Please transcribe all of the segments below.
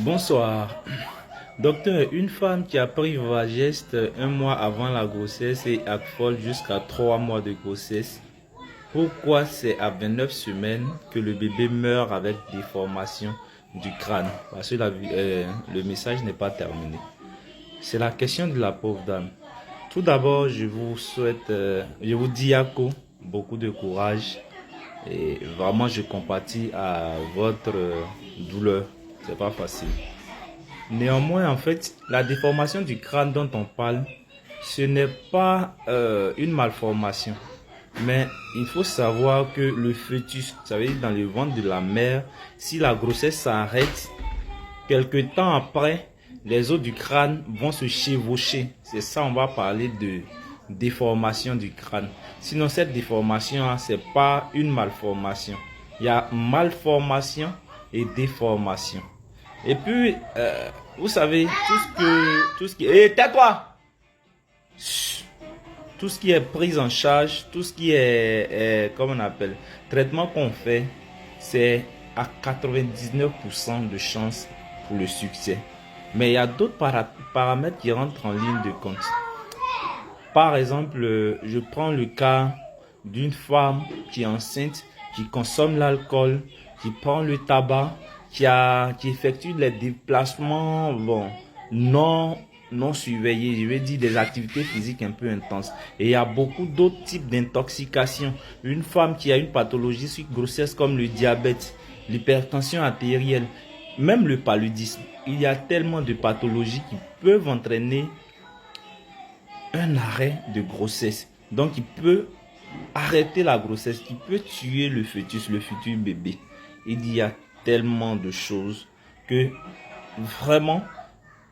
Bonsoir. Docteur, une femme qui a pris Vagest un mois avant la grossesse et affole jusqu'à 3 mois de grossesse, pourquoi c'est à 29 semaines que le bébé meurt avec déformation du crâne? Parce que le message n'est pas terminé. C'est la question de la pauvre dame. Tout d'abord, je vous souhaite, je vous dis beaucoup de courage et vraiment je compatis à votre douleur. C'est pas facile. Néanmoins, en fait, la déformation du crâne dont on parle, ce n'est pas une malformation. Mais il faut savoir que le fœtus, ça veut dire dans le ventre de la mère, si la grossesse s'arrête, quelque temps après, les os du crâne vont se chevaucher. C'est ça, on va parler de déformation du crâne. Sinon, cette déformation, c'est pas une malformation. Il y a malformation et déformation. Et puis, vous savez, tout ce qui... tais-toi! Tout ce qui est prise en charge, tout ce qui est comme on appelle, traitement qu'on fait, c'est à 99% de chance pour le succès. Mais il y a d'autres paramètres qui rentrent en ligne de compte. Par exemple, je prends le cas d'une femme qui est enceinte, qui consomme l'alcool, qui prend le tabac, qui effectue les déplacements non surveillés, je vais dire des activités physiques un peu intenses. Et il y a beaucoup d'autres types d'intoxication. Une femme qui a une pathologie sur grossesse comme le diabète, l'hypertension artérielle, même le paludisme. Il y a tellement de pathologies qui peuvent entraîner un arrêt de grossesse. Donc, il peut arrêter la grossesse, qui peut tuer le fœtus, le futur bébé. Il y a tellement de choses que vraiment,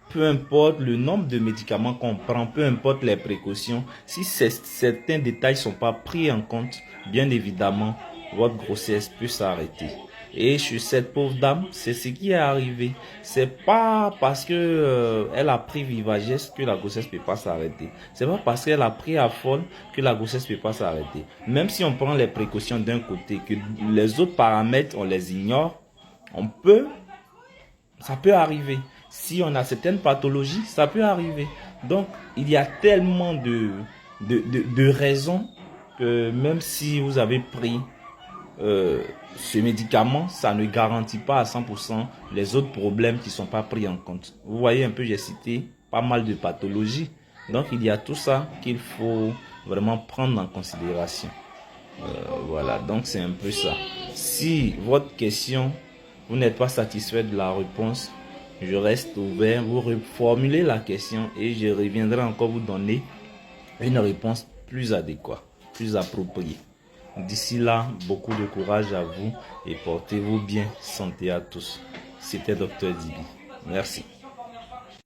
peu importe le nombre de médicaments qu'on prend, peu importe les précautions, si certains détails ne sont pas pris en compte, bien évidemment, votre grossesse peut s'arrêter. Et chez cette pauvre dame, c'est ce qui est arrivé. C'est pas parce que elle a pris Vivagest que la grossesse peut pas s'arrêter. C'est pas parce qu'elle a pris Affol que la grossesse peut pas s'arrêter. Même si on prend les précautions d'un côté, que les autres paramètres on les ignore, ça peut arriver. Si on a certaines pathologies, ça peut arriver. Donc, il y a tellement de raisons que même si vous avez pris ce médicament, ça ne garantit pas à 100% les autres problèmes qui ne sont pas pris en compte. Vous voyez un peu, j'ai cité pas mal de pathologies. Donc, il y a tout ça qu'il faut vraiment prendre en considération. Voilà, donc c'est un peu ça. Si votre question, vous n'êtes pas satisfait de la réponse, je reste ouvert, vous reformulez la question et je reviendrai encore vous donner une réponse plus adéquate, plus appropriée. D'ici là, beaucoup de courage à vous et portez-vous bien. Santé à tous. C'était Dr Dibi. Merci.